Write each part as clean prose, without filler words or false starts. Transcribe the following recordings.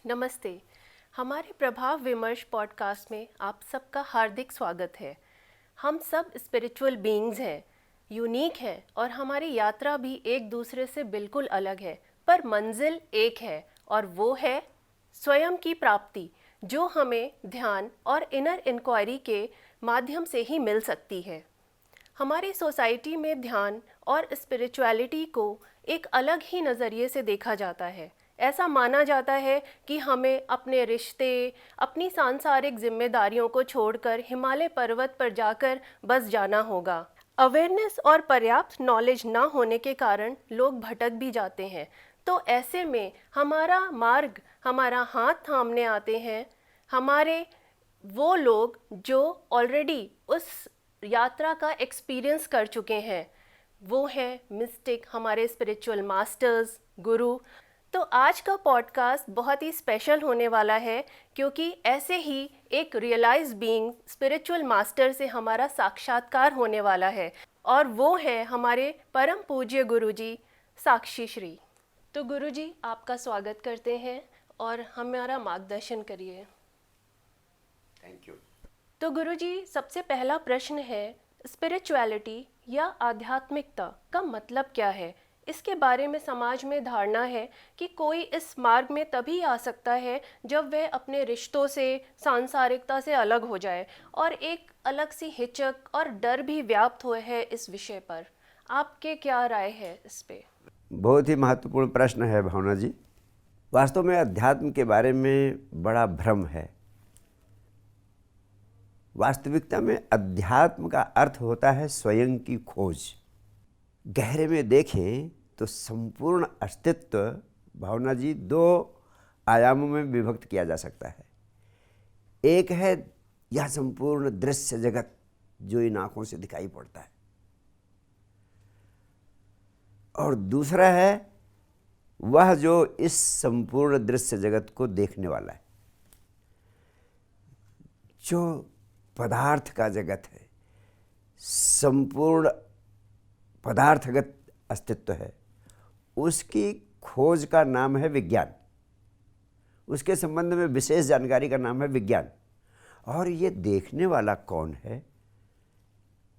नमस्ते। हमारे प्रभाव विमर्श पॉडकास्ट में आप सबका हार्दिक स्वागत है। हम सब स्पिरिचुअल बीइंग्स हैं, यूनिक हैं और हमारी यात्रा भी एक दूसरे से बिल्कुल अलग है, पर मंजिल एक है और वो है स्वयं की प्राप्ति, जो हमें ध्यान और इनर इंक्वायरी के माध्यम से ही मिल सकती है। हमारी सोसाइटी में ध्यान और स्पिरिचुअलिटी को एक अलग ही नज़रिए से देखा जाता है। ऐसा माना जाता है कि हमें अपने रिश्ते, अपनी सांसारिक जिम्मेदारियों को छोड़कर हिमालय पर्वत पर जाकर बस जाना होगा। अवेयरनेस और पर्याप्त नॉलेज ना होने के कारण लोग भटक भी जाते हैं। तो ऐसे में हमारा मार्ग, हमारा हाथ थामने आते हैं हमारे वो लोग जो ऑलरेडी उस यात्रा का एक्सपीरियंस कर चुके हैं। वो हैं मिस्टिक, हमारे स्पिरिचुअल मास्टर्स, गुरु। तो आज का पॉडकास्ट बहुत ही स्पेशल होने वाला है, क्योंकि ऐसे ही एक रियलाइज बीइंग स्पिरिचुअल मास्टर से हमारा साक्षात्कार होने वाला है और वो है हमारे परम पूज्य गुरुजी साक्षी श्री। तो गुरुजी, आपका स्वागत करते हैं और हमारा मार्गदर्शन करिए। Thank you. तो गुरुजी, सबसे पहला प्रश्न है, स्पिरिचुअलिटी या आध्यात्मिकता का मतलब क्या है? इसके बारे में समाज में धारणा है कि कोई इस मार्ग में तभी आ सकता है जब वह अपने रिश्तों से, सांसारिकता से अलग हो जाए, और एक अलग सी हिचक और डर भी व्याप्त हुए है इस विषय पर। आपके क्या राय है इस पे? बहुत ही महत्वपूर्ण प्रश्न है भावना जी। वास्तव में अध्यात्म के बारे में बड़ा भ्रम है। वास्तविकता में अध्यात्म का अर्थ होता है स्वयं की खोज। गहरे में देखें तो संपूर्ण अस्तित्व भावना जी दो आयामों में विभक्त किया जा सकता है। एक है यह संपूर्ण दृश्य जगत जो इन आँखों से दिखाई पड़ता है, और दूसरा है वह जो इस संपूर्ण दृश्य जगत को देखने वाला है। जो पदार्थ का जगत है, संपूर्ण पदार्थगत अस्तित्व है, उसकी खोज का नाम है विज्ञान। उसके संबंध में विशेष जानकारी का नाम है विज्ञान। और ये देखने वाला कौन है?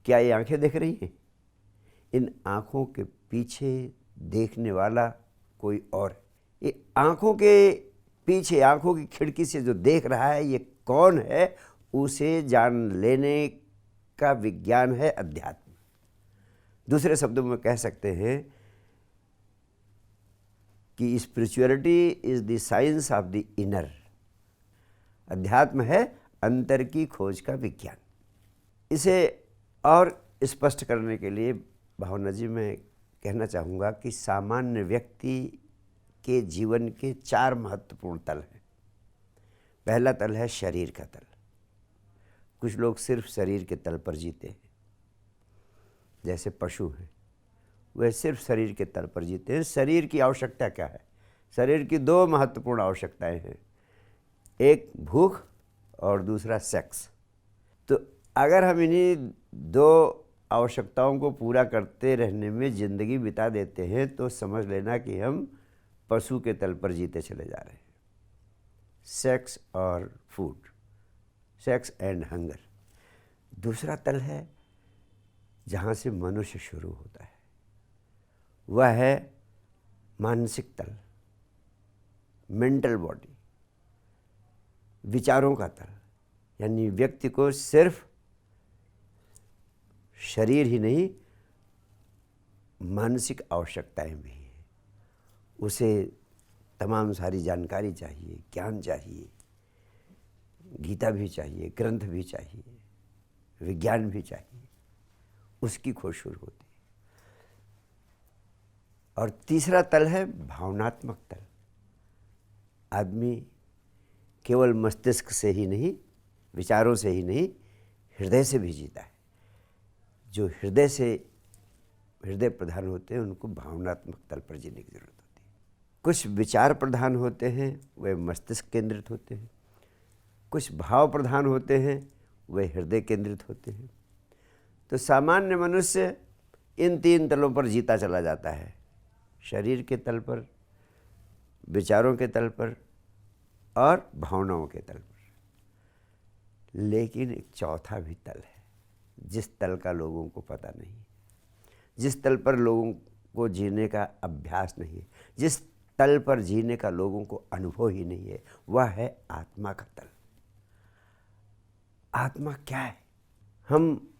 क्या ये आंखें देख रही हैं? इन आंखों के पीछे देखने वाला कोई और है। ये आंखों के पीछे, आंखों की खिड़की से जो देख रहा है, ये कौन है? उसे जान लेने का विज्ञान है अध्यात्म। दूसरे शब्दों में कह सकते हैं कि spirituality is the science of the inner. अध्यात्म है अंतर की खोज का विज्ञान। इसे और स्पष्ट करने के लिए भावना जी मैं कहना चाहूँगा कि सामान्य व्यक्ति के जीवन के चार महत्वपूर्ण तल हैं। पहला तल है शरीर का तल। कुछ लोग सिर्फ शरीर के तल पर जीते हैं, जैसे पशु हैं, वे सिर्फ शरीर के तल पर जीते हैं। शरीर की आवश्यकता क्या है? शरीर की दो महत्वपूर्ण आवश्यकताएं हैं, एक भूख और दूसरा सेक्स। तो अगर हम इन्हीं दो आवश्यकताओं को पूरा करते रहने में ज़िंदगी बिता देते हैं तो समझ लेना कि हम पशु के तल पर जीते चले जा रहे हैं। सेक्स और फूड, सेक्स एंड हंगर। दूसरा तल है जहाँ से मनुष्य शुरू होता है, वह है मानसिक तल, मेंटल बॉडी, विचारों का तल। यानी व्यक्ति को सिर्फ शरीर ही नहीं, मानसिक आवश्यकताएं भी हैं। उसे तमाम सारी जानकारी चाहिए, ज्ञान चाहिए, गीता भी चाहिए, ग्रंथ भी चाहिए, विज्ञान भी चाहिए। उसकी खोज शुरू होती है। और तीसरा तल है भावनात्मक तल। आदमी केवल मस्तिष्क से ही नहीं, विचारों से ही नहीं, हृदय से भी जीता है। जो हृदय प्रधान होते हैं उनको भावनात्मक तल पर जीने की जरूरत होती है। कुछ विचार प्रधान होते हैं, वे मस्तिष्क केंद्रित होते हैं। कुछ भाव प्रधान होते हैं, वे हृदय केंद्रित होते हैं। तो सामान्य मनुष्य इन तीन तलों पर जीता चला जाता है, शरीर के तल पर, विचारों के तल पर और भावनाओं के तल पर। लेकिन एक चौथा भी तल है, जिस तल का लोगों को पता नहीं, जिस तल पर लोगों को जीने का अभ्यास नहीं है, जिस तल पर जीने का लोगों को अनुभव ही नहीं है, वह है आत्मा का तल। आत्मा क्या है? हम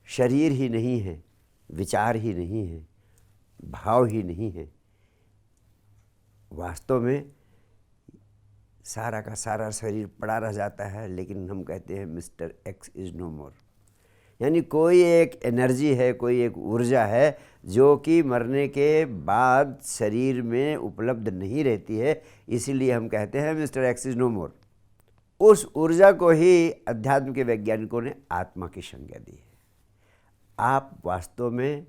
शरीर ही नहीं है, विचार ही नहीं है, भाव ही नहीं है। वास्तव में सारा का सारा शरीर पड़ा रह जाता है, लेकिन हम कहते हैं मिस्टर एक्स इज़ नो मोर। यानी कोई एक एनर्जी है, कोई एक ऊर्जा है जो कि मरने के बाद शरीर में उपलब्ध नहीं रहती है, इसीलिए हम कहते हैं मिस्टर एक्स इज़ नो मोर। उस ऊर्जा को ही अध्यात्म के वैज्ञानिकों ने आत्मा की संज्ञा दी है। आप वास्तव में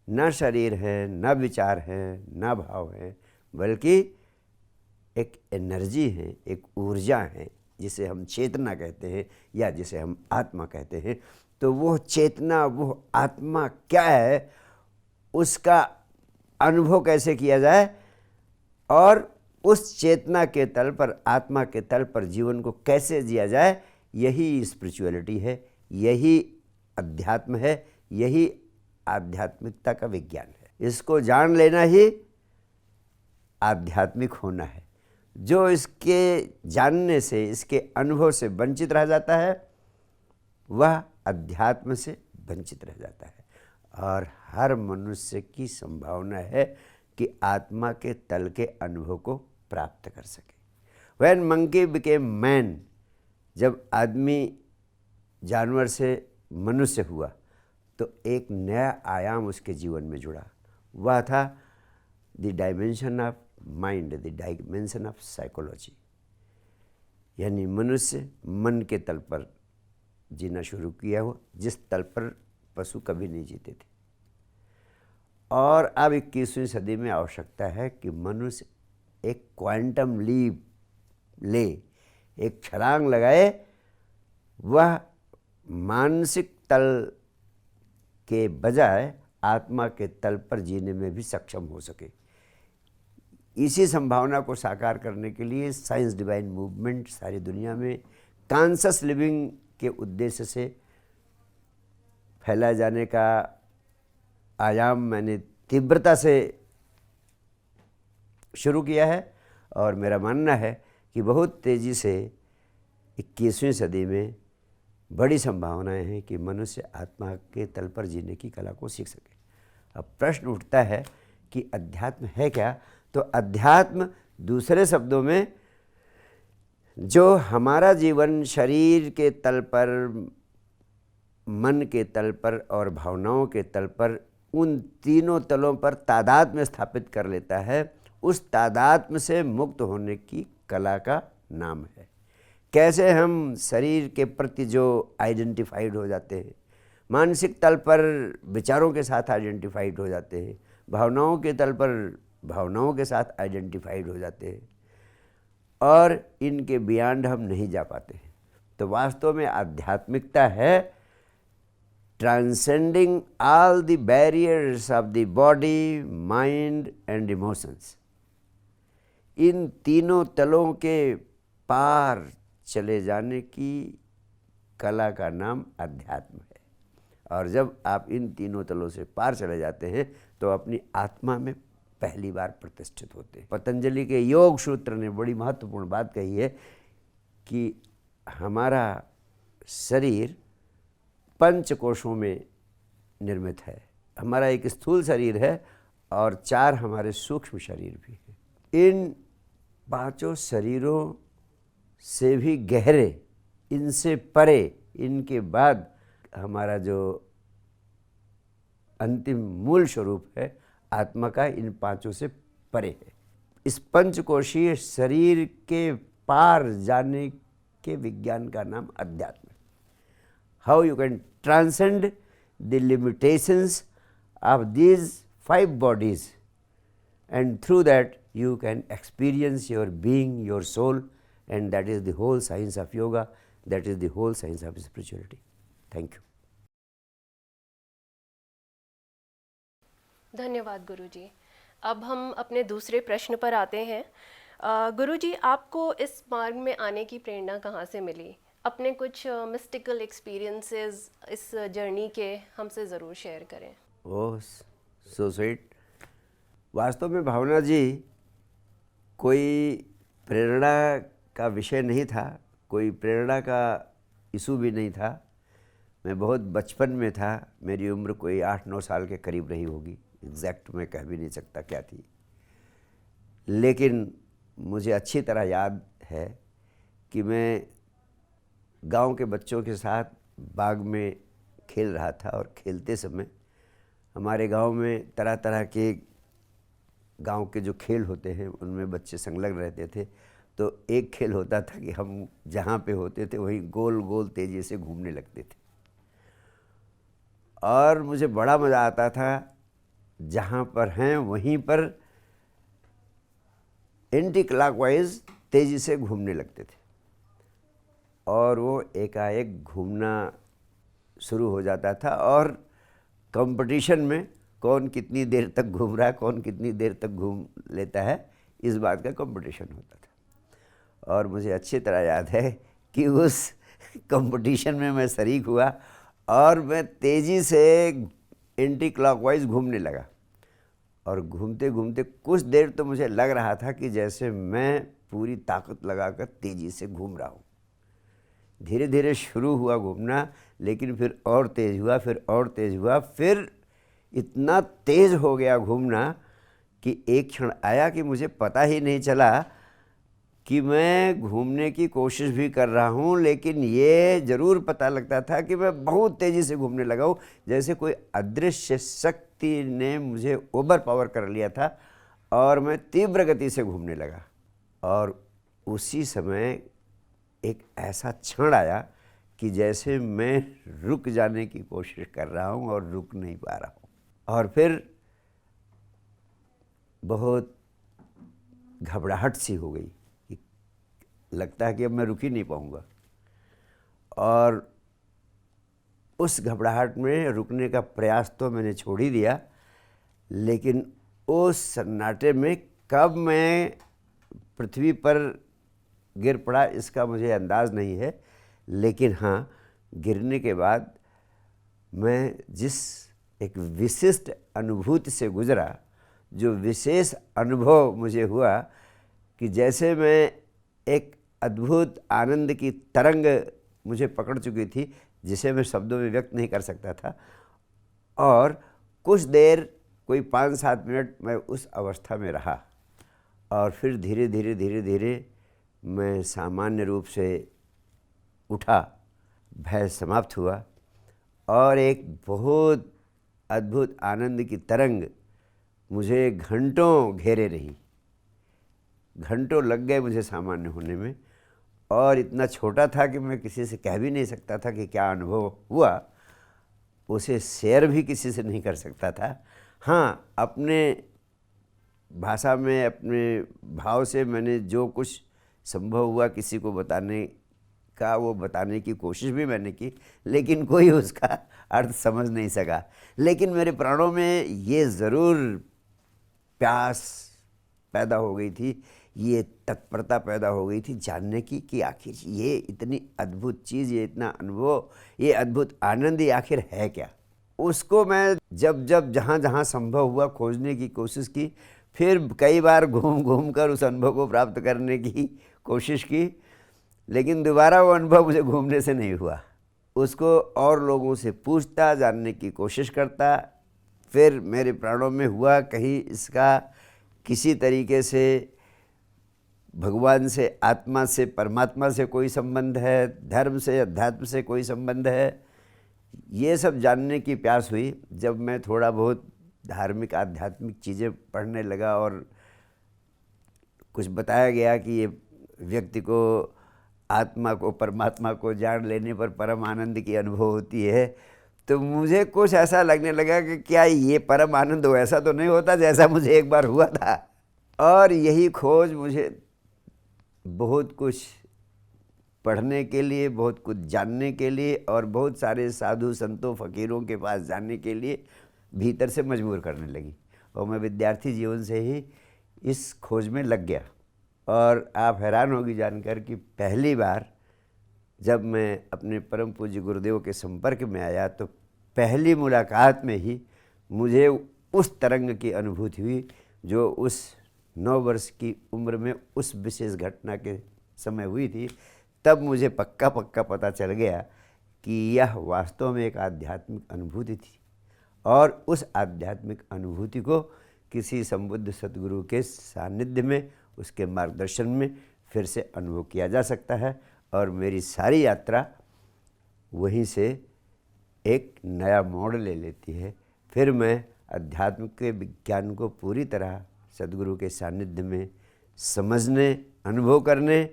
न शरीर हैं, न विचार हैं, न भाव हैं, बल्कि एक एनर्जी है, एक ऊर्जा है, जिसे हम चेतना कहते हैं या जिसे हम आत्मा कहते हैं। तो वो चेतना, वो आत्मा क्या है, उसका अनुभव कैसे किया जाए और उस चेतना के तल पर, आत्मा के तल पर जीवन को कैसे जिया जाए, यही स्पिरिचुअलिटी है, यही अध्यात्म है, यही आध्यात्मिकता का विज्ञान है। इसको जान लेना ही आध्यात्मिक होना है। जो इसके जानने से, इसके अनुभव से वंचित रह जाता है, वह अध्यात्म से वंचित रह जाता है। और हर मनुष्य की संभावना है कि आत्मा के तल के अनुभव को प्राप्त कर सके। व्हेन मंकी बिकेम मैन, जब आदमी जानवर से मनुष्य हुआ तो एक नया आयाम उसके जीवन में जुड़ा। वह था the dimension of mind, the dimension of psychology. यानी मनुष्य मन के तल पर जीना शुरू किया हुआ, जिस तल पर पशु कभी नहीं जीते थे। और अब 21वीं सदी में आवश्यकता है कि मनुष्य एक क्वांटम लीप ले, एक छलांग लगाए, वह मानसिक तल के बजाय आत्मा के तल पर जीने में भी सक्षम हो सके। इसी संभावना को साकार करने के लिए साइंस डिवाइन मूवमेंट सारी दुनिया में कॉन्शियस लिविंग के उद्देश्य से फैलाए जाने का आयाम मैंने तीव्रता से शुरू किया है। और मेरा मानना है कि बहुत तेज़ी से 21वीं सदी में बड़ी संभावनाएं हैं कि मनुष्य आत्मा के तल पर जीने की कला को सीख सके। अब प्रश्न उठता है कि अध्यात्म है क्या? तो अध्यात्म दूसरे शब्दों में जो हमारा जीवन शरीर के तल पर, मन के तल पर और भावनाओं के तल पर, उन तीनों तलों पर तादात्म्य स्थापित कर लेता है, उस तादात्म्य से मुक्त होने की कला का नाम है। कैसे हम शरीर के प्रति जो आइडेंटिफाइड हो जाते हैं, मानसिक तल पर विचारों के साथ आइडेंटिफाइड हो जाते हैं, भावनाओं के तल पर भावनाओं के साथ आइडेंटिफाइड हो जाते हैं और इनके बियॉन्ड हम नहीं जा पाते हैं। तो वास्तव में आध्यात्मिकता है transcending all the barriers of the body, mind and emotions. इन तीनों तलों के पार चले जाने की कला का नाम अध्यात्म है। और जब आप इन तीनों तलों से पार चले जाते हैं तो अपनी आत्मा में पहली बार प्रतिष्ठित होते हैं। पतंजलि के योग सूत्र ने बड़ी महत्वपूर्ण बात कही है कि हमारा शरीर 5 कोशों में निर्मित है। हमारा एक स्थूल शरीर है और 4 हमारे सूक्ष्म शरीर भी हैं। इन 5 शरीरों से भी गहरे, इनसे परे, इनके बाद हमारा जो अंतिम मूल स्वरूप है आत्मा का, इन 5 से परे है। इस पंचकोशीय शरीर के पार जाने के विज्ञान का नाम अध्यात्म है। How you can transcend the limitations of these 5 bodies and through that you can experience your being, your soul, and that is the whole science of yoga, that is the whole science of spirituality. Thank you. धन्यवाद गुरुजी। अब हम अपने दूसरे प्रश्न पर आते हैं। गुरुजी, आपको इस मार्ग में आने की प्रेरणा कहाँ से मिली? अपने कुछ मिस्टिकल एक्सपीरियंसेस इस जर्नी के हमसे ज़रूर शेयर करें। ओह, सो स्वीट। वास्तव में भावना जी, कोई प्रेरणा का विषय नहीं था, कोई प्रेरणा का इशू भी नहीं था। मैं बहुत बचपन में था, मेरी उम्र कोई 8-9 साल के करीब रही होगी, एग्जैक्ट मैं कह भी नहीं सकता क्या थी। लेकिन मुझे अच्छी तरह याद है कि मैं गांव के बच्चों के साथ बाग में खेल रहा था, और खेलते समय हमारे गांव में तरह तरह के गांव के जो खेल होते हैं उनमें बच्चे संलग्न रहते थे। तो एक खेल होता था कि हम जहाँ पे होते थे वहीं गोल गोल तेज़ी से घूमने लगते थे, और मुझे बड़ा मज़ा आता था। जहाँ पर हैं वहीं पर एंटी क्लॉकवाइज तेज़ी से घूमने लगते थे, और वो एकाएक घूमना शुरू हो जाता था, और कंपटीशन में कौन कितनी देर तक घूम रहा है, कौन कितनी देर तक घूम लेता है, इस बात का कंपटीशन होता था। और मुझे अच्छी तरह याद है कि उस कंपटीशन में मैं शरीक हुआ, और मैं तेज़ी से एंटी क्लॉकवाइज घूमने लगा। और घूमते घूमते कुछ देर तो मुझे लग रहा था कि जैसे मैं पूरी ताकत लगाकर तेज़ी से घूम रहा हूँ। धीरे धीरे शुरू हुआ घूमना, लेकिन फिर और तेज़ हुआ, फिर और तेज़ हुआ, फिर इतना तेज़ हो गया घूमना कि एक क्षण आया कि मुझे पता ही नहीं चला कि मैं घूमने की कोशिश भी कर रहा हूँ, लेकिन ये ज़रूर पता लगता था कि मैं बहुत तेज़ी से घूमने लगा हूँ, जैसे कोई अदृश्य शक्ति ने मुझे ओवर पावर कर लिया था, और मैं तीव्र गति से घूमने लगा। और उसी समय एक ऐसा क्षण आया कि जैसे मैं रुक जाने की कोशिश कर रहा हूँ और रुक नहीं पा रहा हूँ, और फिर बहुत घबराहट सी हो गई कि लगता है कि अब मैं रुक ही नहीं पाऊँगा। और उस घबराहट में रुकने का प्रयास तो मैंने छोड़ ही दिया, लेकिन उस सन्नाटे में कब मैं पृथ्वी पर गिर पड़ा इसका मुझे अंदाज़ नहीं है। लेकिन हाँ, गिरने के बाद मैं जिस एक विशिष्ट अनुभूति से गुज़रा, जो विशेष अनुभव मुझे हुआ कि जैसे मैं एक अद्भुत आनंद की तरंग मुझे पकड़ चुकी थी, जिसे मैं शब्दों में व्यक्त नहीं कर सकता था। और कुछ देर, कोई 5-7 मिनट मैं उस अवस्था में रहा, और फिर धीरे धीरे धीरे धीरे मैं सामान्य रूप से उठा, भय समाप्त हुआ, और एक बहुत अद्भुत आनंद की तरंग मुझे घंटों घेरे रही। घंटों लग गए मुझे सामान्य होने में, और इतना छोटा था कि मैं किसी से कह भी नहीं सकता था कि क्या अनुभव हुआ, उसे शेयर भी किसी से नहीं कर सकता था। हाँ, अपने भाषा में, अपने भाव से मैंने जो कुछ संभव हुआ किसी को बताने का, वो बताने की कोशिश भी मैंने की, लेकिन कोई उसका अर्थ समझ नहीं सका। लेकिन मेरे प्राणों में ये ज़रूर प्यास पैदा हो गई थी, ये तत्परता पैदा हो गई थी जानने की कि आखिर ये इतनी अद्भुत चीज़, ये इतना अनुभव, ये अद्भुत आनंद ये आखिर है क्या। उसको मैं जब जब जहाँ जहाँ संभव हुआ खोजने की कोशिश की, फिर कई बार घूम घूम कर उस अनुभव को प्राप्त करने की कोशिश की, लेकिन दोबारा वो अनुभव मुझे घूमने से नहीं हुआ। उसको और लोगों से पूछता, जानने की कोशिश करता, फिर मेरे प्राणों में हुआ कहीं इसका किसी तरीके से भगवान से, आत्मा से, परमात्मा से कोई संबंध है, धर्म से, अध्यात्म से कोई संबंध है। ये सब जानने की प्यास हुई जब मैं थोड़ा बहुत धार्मिक आध्यात्मिक चीज़ें पढ़ने लगा, और कुछ बताया गया कि ये व्यक्ति को आत्मा को, परमात्मा को जान लेने पर परम आनंद की अनुभव होती है। तो मुझे कुछ ऐसा लगने लगा कि क्या ये परम आनंद हो, ऐसा तो नहीं होता जैसा मुझे एक बार हुआ था। और यही खोज मुझे बहुत कुछ पढ़ने के लिए, बहुत कुछ जानने के लिए, और बहुत सारे साधु संतों फ़कीरों के पास जाने के लिए भीतर से मजबूर करने लगी। और मैं विद्यार्थी जीवन से ही इस खोज में लग गया, और आप हैरान होगी जानकर कि पहली बार जब मैं अपने परम पूज्य गुरुदेव के संपर्क में आया तो पहली मुलाकात में ही मुझे उस तरंग की अनुभूति हुई जो उस 9 वर्ष की उम्र में उस विशेष घटना के समय हुई थी। तब मुझे पक्का पता चल गया कि यह वास्तव में एक आध्यात्मिक अनुभूति थी और उस आध्यात्मिक अनुभूति को किसी संबुद्ध सद्गुरु के सानिध्य में, उसके मार्गदर्शन में फिर से अनुभव किया जा सकता है। और मेरी सारी यात्रा वहीं से एक नया मोड़ ले लेती है। फिर मैं अध्यात्म के विज्ञान को पूरी तरह सद्गुरु के सानिध्य में समझने, अनुभव करने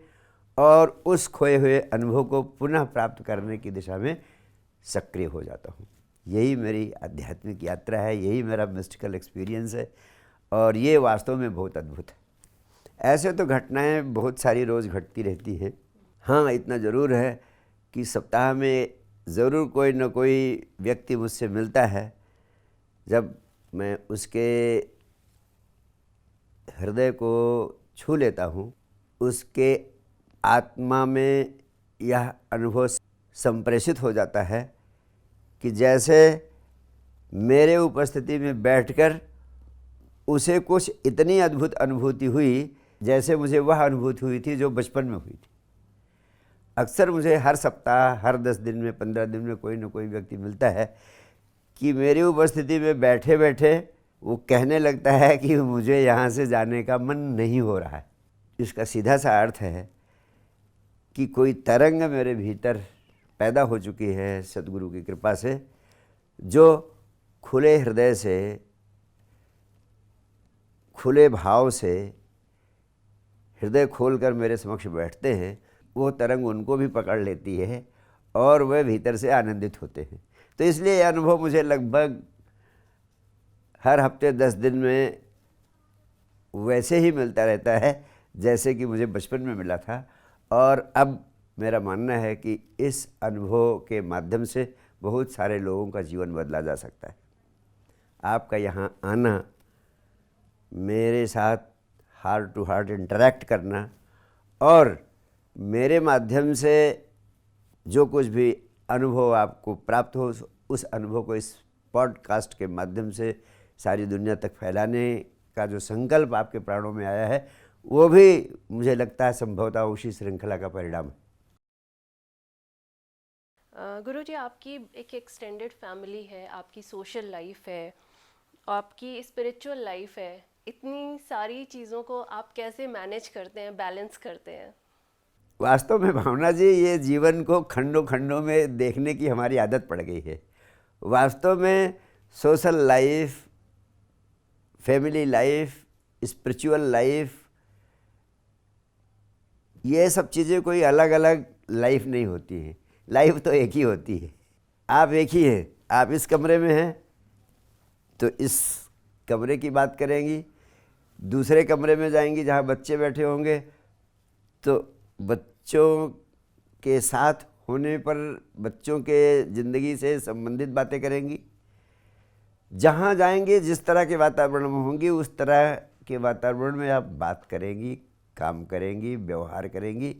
और उस खोए हुए अनुभव को पुनः प्राप्त करने की दिशा में सक्रिय हो जाता हूँ। यही मेरी आध्यात्मिक यात्रा है, यही मेरा मिस्टिकल एक्सपीरियंस है और ये वास्तव में बहुत अद्भुत है। ऐसे तो घटनाएं बहुत सारी रोज़ घटती रहती हैं। हाँ, इतना ज़रूर है कि सप्ताह में ज़रूर कोई न कोई व्यक्ति मुझसे मिलता है। जब मैं उसके हृदय को छू लेता हूँ, उसके आत्मा में यह अनुभव संप्रेषित हो जाता है कि जैसे मेरे उपस्थिति में बैठकर उसे कुछ इतनी अद्भुत अनुभूति हुई जैसे मुझे वह अनुभूति हुई थी जो बचपन में हुई थी। अक्सर मुझे हर सप्ताह, हर 10 दिन में, 15 दिन में कोई न कोई व्यक्ति मिलता है कि मेरी उपस्थिति में बैठे बैठे वो कहने लगता है कि मुझे यहाँ से जाने का मन नहीं हो रहा है। इसका सीधा सा अर्थ है कि कोई तरंग मेरे भीतर पैदा हो चुकी है सद्गुरु की कृपा से, जो खुले हृदय से, खुले भाव से हृदय खोलकर मेरे समक्ष बैठते हैं। वो तरंग उनको भी पकड़ लेती है और वह भीतर से आनंदित होते हैं। तो इसलिए यह अनुभव मुझे लगभग हर हफ्ते 10 दिन में वैसे ही मिलता रहता है जैसे कि मुझे बचपन में मिला था। और अब मेरा मानना है कि इस अनुभव के माध्यम से बहुत सारे लोगों का जीवन बदला जा सकता है। आपका यहाँ आना, मेरे साथ हार्ट टू हार्ट इंटरैक्ट करना और मेरे माध्यम से जो कुछ भी अनुभव आपको प्राप्त हो, उस अनुभव को इस पॉडकास्ट के माध्यम से सारी दुनिया तक फैलाने का जो संकल्प आपके प्राणों में आया है, वो भी मुझे लगता है संभवतः उसी श्रृंखला का परिणाम है। गुरुजी, आपकी एक एक्सटेंडेड फैमिली है, आपकी सोशल लाइफ है, आपकी स्पिरिचुअल लाइफ है। इतनी सारी चीज़ों को आप कैसे मैनेज करते हैं, बैलेंस करते हैं? वास्तव में भावना जी, ये जीवन को खंडों खंडों में देखने की हमारी आदत पड़ गई है। वास्तव में social life, family life, spiritual life, ये सब चीज़ें कोई अलग अलग लाइफ नहीं होती हैं। लाइफ तो एक ही होती है। आप एक ही हैं। आप इस कमरे में हैं तो इस कमरे की बात करेंगी, दूसरे कमरे में जाएंगी जहाँ बच्चे बैठे होंगे तो बच्चों के साथ होने पर बच्चों के ज़िंदगी से संबंधित बातें करेंगी। जहाँ जाएंगे, जिस तरह के वातावरण में होंगी, उस तरह के वातावरण में आप बात करेंगी, काम करेंगी, व्यवहार करेंगी।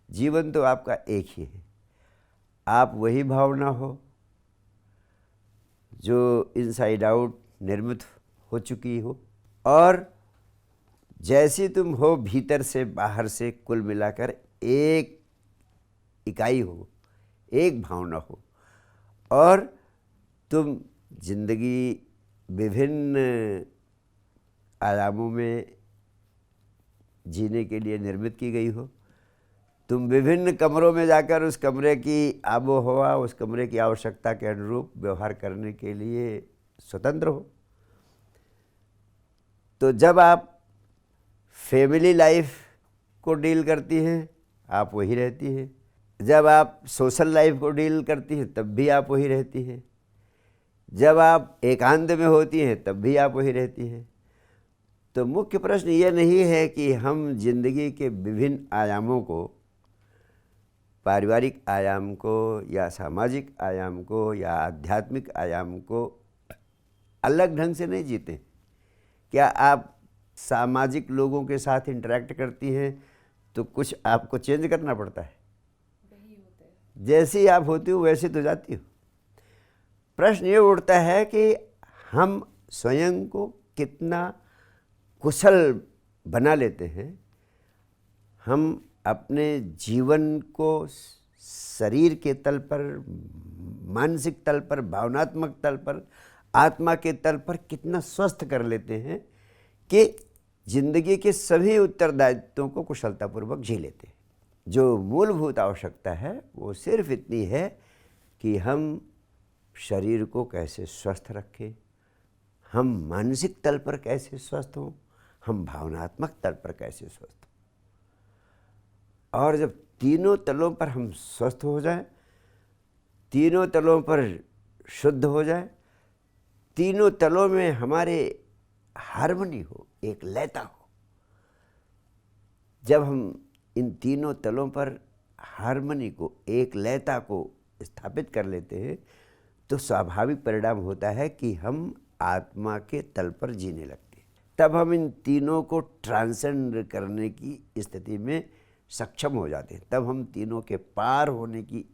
जीवन तो आपका एक ही है। आप वही भावना हो जो इनसाइड आउट निर्मित हो चुकी हो और जैसी तुम हो, भीतर से बाहर से कुल मिलाकर एक इकाई हो, एक भावना हो और तुम जिंदगी विभिन्न आयामों में जीने के लिए निर्मित की गई हो। तुम विभिन्न कमरों में जाकर उस कमरे की आबो हवा, उस कमरे की आवश्यकता के अनुरूप व्यवहार करने के लिए स्वतंत्र हो। तो जब आप फैमिली लाइफ को डील करती हैं, आप वही रहती हैं। जब आप सोशल लाइफ को डील करती हैं, तब भी आप वही रहती हैं। जब आप एकांत में होती हैं, तब भी आप वही रहती हैं। तो मुख्य प्रश्न ये नहीं है कि हम जिंदगी के विभिन्न आयामों को, पारिवारिक आयाम को या सामाजिक आयाम को या आध्यात्मिक आयाम को अलग ढंग से नहीं जीते। क्या आप सामाजिक लोगों के साथ इंटरेक्ट करती हैं तो कुछ आपको चेंज करना पड़ता है। जैसी आप होती हो वैसी तो जाती हो। प्रश्न ये उठता है कि हम स्वयं को कितना कुशल बना लेते हैं। हम अपने जीवन को शरीर के तल पर, मानसिक तल पर, भावनात्मक तल पर, आत्मा के तल पर कितना स्वस्थ कर लेते हैं कि जिंदगी के सभी उत्तरदायित्वों को कुशलतापूर्वक जी लेते हैं। जो मूलभूत आवश्यकता है वो सिर्फ इतनी है कि हम शरीर को कैसे स्वस्थ रखें, हम मानसिक तल पर कैसे स्वस्थ हों, हम भावनात्मक तल पर कैसे स्वस्थ हों। और जब तीनों तलों पर हम स्वस्थ हो जाएं, तीनों तलों पर शुद्ध हो जाएं, तीनों तलों में हमारे हार्मनी हो, एक लयता हो, जब हम इन तीनों तलों पर हार्मनी को, एक लयता को स्थापित कर लेते हैं तो स्वाभाविक परिणाम होता है कि हम आत्मा के तल पर जीने लगते हैं। तब हम इन तीनों को ट्रांसेंड करने की स्थिति में सक्षम हो जाते हैं, तब हम तीनों के पार होने की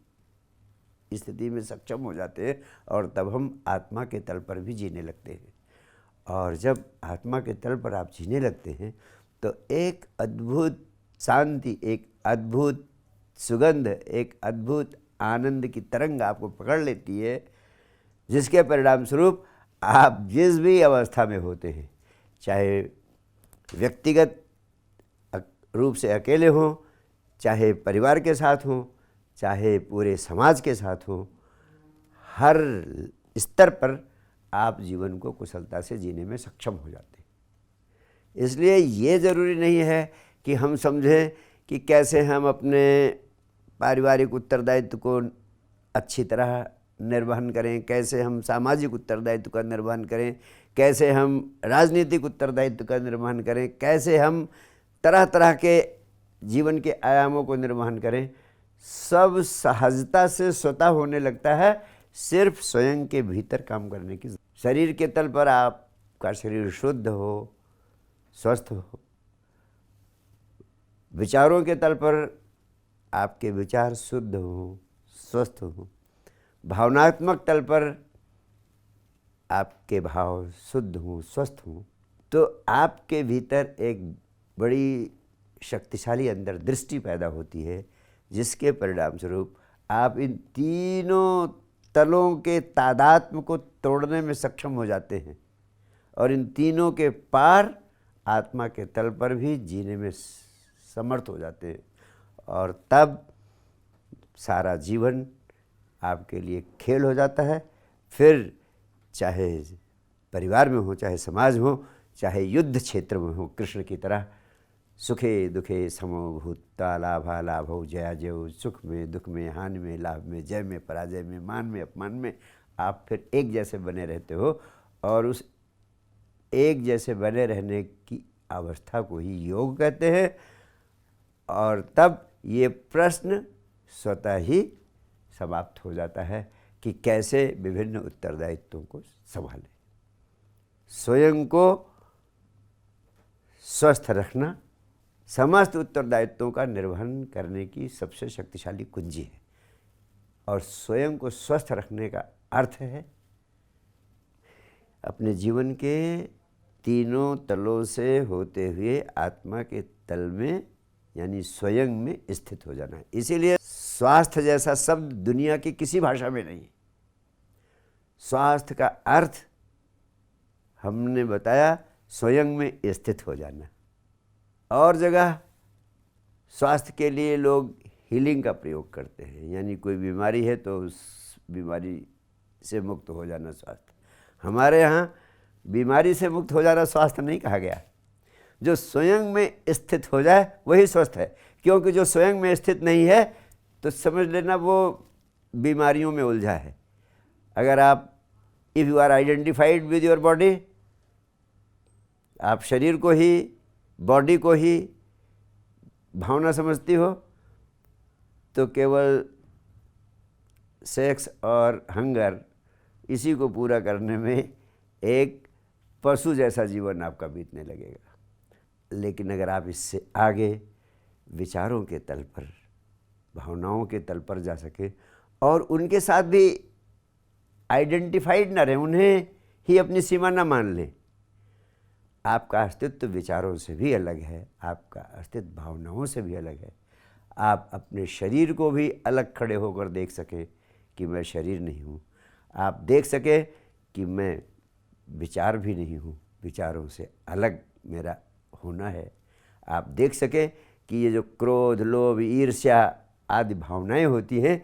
स्थिति में सक्षम हो जाते हैं और तब हम आत्मा के तल पर भी जीने लगते हैं। और जब आत्मा के तल पर आप जीने लगते हैं तो एक अद्भुत शांति, एक अद्भुत सुगंध, एक अद्भुत आनंद की तरंग आपको पकड़ लेती है, जिसके परिणाम स्वरूप आप जिस भी अवस्था में होते हैं, चाहे व्यक्तिगत रूप से अकेले हों, चाहे परिवार के साथ हों, चाहे पूरे समाज के साथ हों, हर स्तर पर आप जीवन को कुशलता से जीने में सक्षम हो जाते हैं। इसलिए ये ज़रूरी नहीं है कि हम समझें कि कैसे हम अपने पारिवारिक उत्तरदायित्व को अच्छी तरह निर्वहन करें, कैसे हम सामाजिक उत्तरदायित्व का निर्वहन करें, कैसे हम राजनीतिक उत्तरदायित्व का निर्वहन करें, कैसे हम तरह तरह के जीवन के आयामों को निर्वहन करें। सब सहजता से स्वतः होने लगता है, सिर्फ स्वयं के भीतर काम करने की। शरीर के तल पर आपका शरीर शुद्ध हो, स्वस्थ हो, विचारों के तल पर आपके विचार शुद्ध हो, स्वस्थ हो, भावनात्मक तल पर आपके भाव शुद्ध हों, स्वस्थ हों, तो आपके भीतर एक बड़ी शक्तिशाली अंदर दृष्टि पैदा होती है, जिसके परिणाम स्वरूप आप इन तीनों तलों के तादात्म्य को तोड़ने में सक्षम हो जाते हैं और इन तीनों के पार आत्मा के तल पर भी जीने में समर्थ हो जाते हैं। और तब सारा जीवन आपके लिए खेल हो जाता है। फिर चाहे परिवार में हो, चाहे समाज में हो, चाहे युद्ध क्षेत्र में हो, कृष्ण की तरह सुखे दुखे समो भूता लाभा लाभो जया जयो, सुख में दुख में, हानि में लाभ में, जय में पराजय में, मान में अपमान में आप फिर एक जैसे बने रहते हो। और उस एक जैसे बने रहने की अवस्था को ही योग कहते हैं। और तब ये प्रश्न स्वतः ही समाप्त हो जाता है कि कैसे विभिन्न उत्तरदायित्वों को संभालें। स्वयं को स्वस्थ रखना समस्त उत्तरदायित्वों का निर्वहन करने की सबसे शक्तिशाली कुंजी है। और स्वयं को स्वस्थ रखने का अर्थ है अपने जीवन के तीनों तलों से होते हुए आत्मा के तल में यानी स्वयं में स्थित हो जाना है। इसीलिए स्वास्थ्य जैसा शब्द दुनिया की किसी भाषा में नहीं। स्वास्थ्य का अर्थ हमने बताया स्वयं में स्थित हो जाना। और जगह स्वास्थ्य के लिए लोग हीलिंग का प्रयोग करते हैं, यानी कोई बीमारी है तो उस बीमारी से मुक्त हो जाना स्वास्थ्य। हमारे यहाँ बीमारी से मुक्त हो जाना स्वास्थ्य नहीं कहा गया। जो स्वयं में स्थित हो जाए वही स्वस्थ है, क्योंकि जो स्वयं में स्थित नहीं है तो समझ लेना वो बीमारियों में उलझा है। अगर आप if you are identified with your body, आप शरीर को ही, बॉडी को ही भावना समझती हो, तो केवल सेक्स और हंगर इसी को पूरा करने में एक पशु जैसा जीवन आपका बीतने लगेगा। लेकिन अगर आप इससे आगे विचारों के तल पर, भावनाओं के तल पर जा सके और उनके साथ भी आइडेंटिफाइड ना रहे, उन्हें ही अपनी सीमा ना मान लें। आपका अस्तित्व विचारों से भी अलग है, आपका अस्तित्व भावनाओं से भी अलग है। आप अपने शरीर को भी अलग खड़े होकर देख सकें कि मैं शरीर नहीं हूँ। आप देख सकें कि मैं विचार भी नहीं हूँ, विचारों से अलग मेरा होना है। आप देख सकें कि ये जो क्रोध, लोभ, ईर्ष्या आदि भावनाएं होती हैं,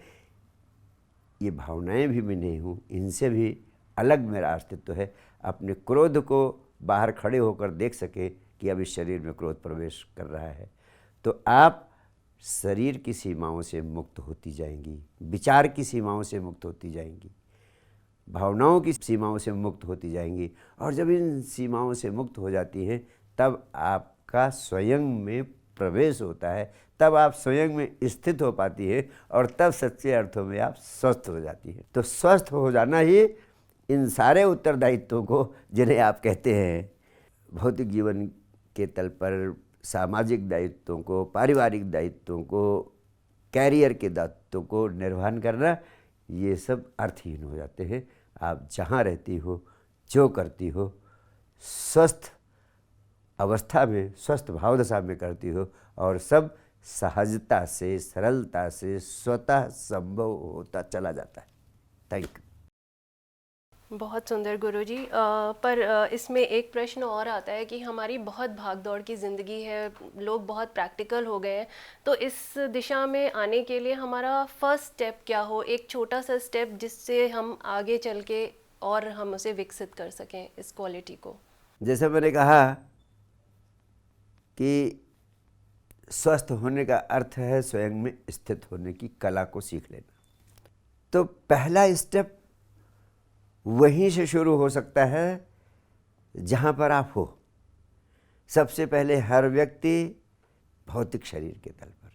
ये भावनाएं भी मैं नहीं हूँ, इनसे भी अलग मेरा अस्तित्व है। अपने क्रोध को बाहर खड़े होकर देख सके कि अब इस शरीर में क्रोध प्रवेश कर रहा है, तो आप शरीर की सीमाओं से मुक्त होती जाएंगी, विचार की सीमाओं से मुक्त होती जाएंगी, भावनाओं की सीमाओं से मुक्त होती जाएंगी। और जब इन सीमाओं से मुक्त हो जाती हैं, तब आपका स्वयं में प्रवेश होता है, तब आप स्वयं में स्थित हो पाती है और तब सच्चे अर्थों में आप स्वस्थ हो जाती है। तो स्वस्थ हो जाना ही इन सारे उत्तरदायित्वों को, जिन्हें आप कहते हैं भौतिक जीवन के तल पर सामाजिक दायित्वों को, पारिवारिक दायित्वों को, कैरियर के दायित्वों को निर्वहन करना, ये सब अर्थहीन हो जाते हैं। आप जहाँ रहती हो, जो करती हो, स्वस्थ अवस्था में, स्वस्थ भावदशा में करती हो और सब सहजता से, सरलता से, स्वतः संभव होता चला जाता है। Thank you. बहुत सुंदर गुरुजी। पर इसमें एक प्रश्न और आता है कि हमारी बहुत भागदौड़ की ज़िंदगी है, लोग बहुत प्रैक्टिकल हो गए हैं, तो इस दिशा में आने के लिए हमारा फर्स्ट स्टेप क्या हो, एक छोटा सा स्टेप जिससे हम आगे चल के और हम उसे विकसित कर सकें, इस क्वालिटी को। जैसे मैंने कहा कि स्वस्थ होने का अर्थ है स्वयं में स्थित होने की कला को सीख लेना। तो पहला स्टेप वहीं से शुरू हो सकता है जहाँ पर आप हो। सबसे पहले हर व्यक्ति भौतिक शरीर के तल पर,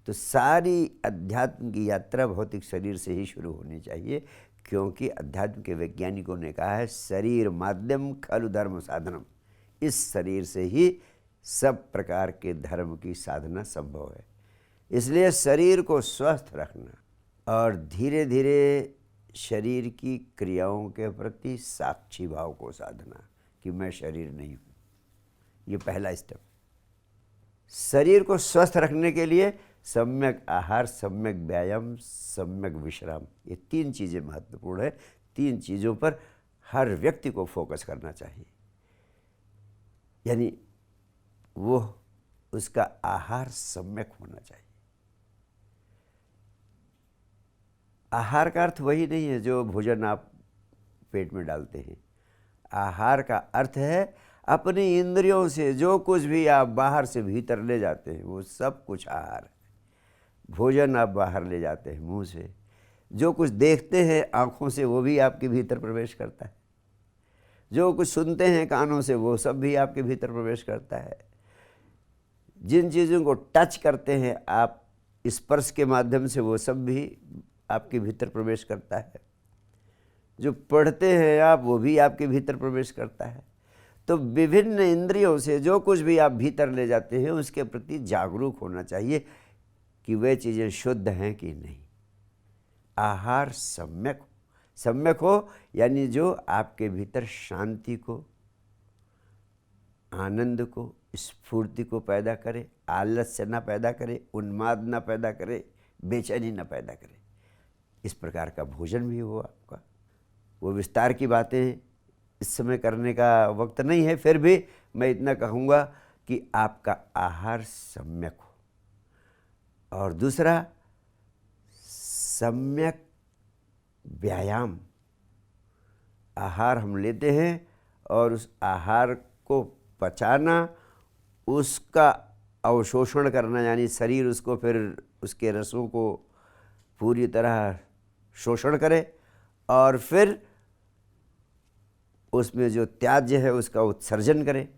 तो सारी अध्यात्म की यात्रा भौतिक शरीर से ही शुरू होनी चाहिए, क्योंकि अध्यात्म के वैज्ञानिकों ने कहा है शरीर माध्यम खलु धर्म साधनम। इस शरीर से ही सब प्रकार के धर्म की साधना संभव है। इसलिए शरीर को स्वस्थ रखना और धीरे धीरे शरीर की क्रियाओं के प्रति साक्षी भाव को साधना कि मैं शरीर नहीं हूँ, ये पहला स्टेप। शरीर को स्वस्थ रखने के लिए सम्यक आहार, सम्यक व्यायाम, सम्यक विश्राम, ये 3 चीज़ें महत्वपूर्ण है। 3 चीज़ों पर हर व्यक्ति को फोकस करना चाहिए। यानी वो उसका आहार सम्यक होना चाहिए। आहार का अर्थ वही नहीं है जो भोजन आप पेट में डालते हैं। आहार का अर्थ है अपनी इंद्रियों से जो कुछ भी आप बाहर से भीतर ले जाते हैं, वो सब कुछ आहार है। भोजन आप बाहर ले जाते हैं मुंह से, जो कुछ देखते हैं आँखों से वो भी आपके भीतर प्रवेश करता है, जो कुछ सुनते हैं कानों से वो सब भी आपके भीतर प्रवेश करता है, जिन चीज़ों को टच करते हैं आप स्पर्श के माध्यम से वो सब भी आपके भीतर प्रवेश करता है, जो पढ़ते हैं आप वो भी आपके भीतर प्रवेश करता है। तो विभिन्न इंद्रियों से जो कुछ भी आप भीतर ले जाते हैं उसके प्रति जागरूक होना चाहिए कि वे चीज़ें शुद्ध हैं कि नहीं। आहार सम्यक हो यानी जो आपके भीतर शांति को, आनंद को, स्फूर्ति को पैदा करे, आलस्य न पैदा करे, उन्माद न पैदा करे, बेचैनी न पैदा करे। इस प्रकार का भोजन भी हो आपका। वो विस्तार की बातें इस समय करने का वक्त नहीं है, फिर भी मैं इतना कहूँगा कि आपका आहार सम्यक हो। और दूसरा, सम्यक व्यायाम। आहार हम लेते हैं और उस आहार को पचाना, उसका अवशोषण करना, यानी शरीर उसको फिर उसके रसों को पूरी तरह शोषण करे और फिर उसमें जो त्याज्य है उसका उत्सर्जन करे,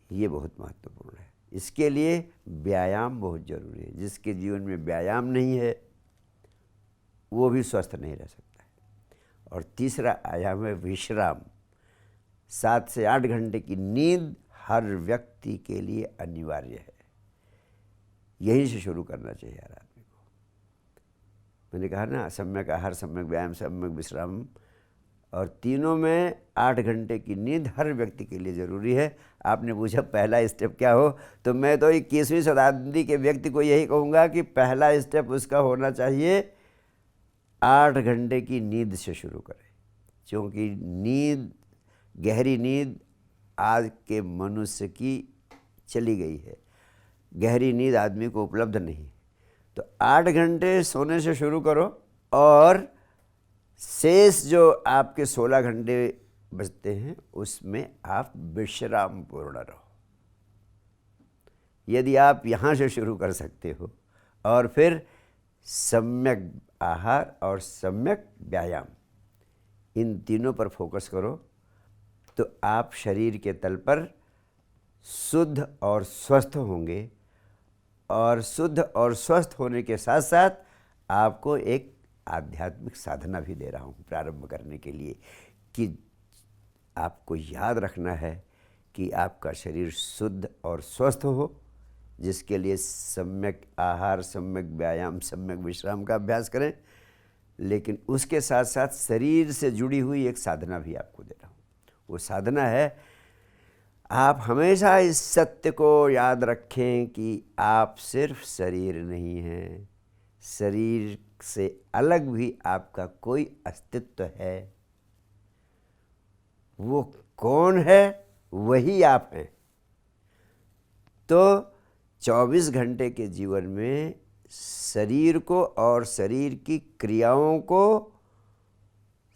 ये बहुत महत्वपूर्ण है। इसके लिए व्यायाम बहुत जरूरी है। जिसके जीवन में व्यायाम नहीं है वो भी स्वस्थ नहीं रह सकता है। और तीसरा आयाम है विश्राम। 7 से 8 घंटे की नींद हर व्यक्ति के लिए अनिवार्य है। यहीं से शुरू करना चाहिए यार आदमी को। मैंने कहा ना, सम्यक आहार, सम्यक व्यायाम, सम्यक विश्राम, और तीनों में 8 घंटे की नींद हर व्यक्ति के लिए ज़रूरी है। आपने पूछा पहला स्टेप क्या हो, तो मैं तो 21वीं शताब्दी के व्यक्ति को यही कहूँगा कि पहला स्टेप उसका होना चाहिए 8 घंटे की नींद से शुरू करें, क्योंकि नींद, गहरी नींद आज के मनुष्य की चली गई है। गहरी नींद आदमी को उपलब्ध नहीं। तो 8 घंटे सोने से शुरू करो, और शेष जो आपके 16 घंटे बचते हैं उसमें आप विश्राम पूर्ण रहो। यदि आप यहाँ से शुरू कर सकते हो और फिर सम्यक आहार और सम्यक व्यायाम, इन तीनों पर फोकस करो, तो आप शरीर के तल पर शुद्ध और स्वस्थ होंगे। और शुद्ध और स्वस्थ होने के साथ साथ आपको एक आध्यात्मिक साधना भी दे रहा हूँ प्रारंभ करने के लिए, कि आपको याद रखना है कि आपका शरीर शुद्ध और स्वस्थ हो, जिसके लिए सम्यक आहार, सम्यक व्यायाम, सम्यक विश्राम का अभ्यास करें। लेकिन उसके साथ साथ शरीर से जुड़ी हुई एक साधना भी आपको दे रहा हूँ। वो साधना है, आप हमेशा इस सत्य को याद रखें कि आप सिर्फ शरीर नहीं हैं, शरीर से अलग भी आपका कोई अस्तित्व है। वो कौन है? वही आप हैं। तो 24 घंटे के जीवन में शरीर को और शरीर की क्रियाओं को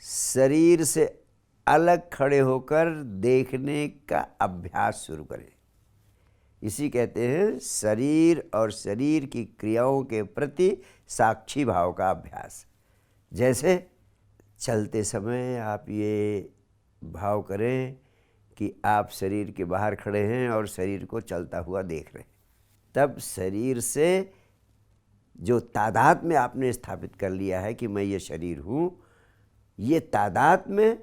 शरीर से अलग खड़े होकर देखने का अभ्यास शुरू करें। इसी कहते हैं शरीर और शरीर की क्रियाओं के प्रति साक्षी भाव का अभ्यास। जैसे चलते समय आप ये भाव करें कि आप शरीर के बाहर खड़े हैं और शरीर को चलता हुआ देख रहे हैं। तब शरीर से जो तादात्म्य आपने स्थापित कर लिया है कि मैं ये शरीर हूँ, ये तादात्म्य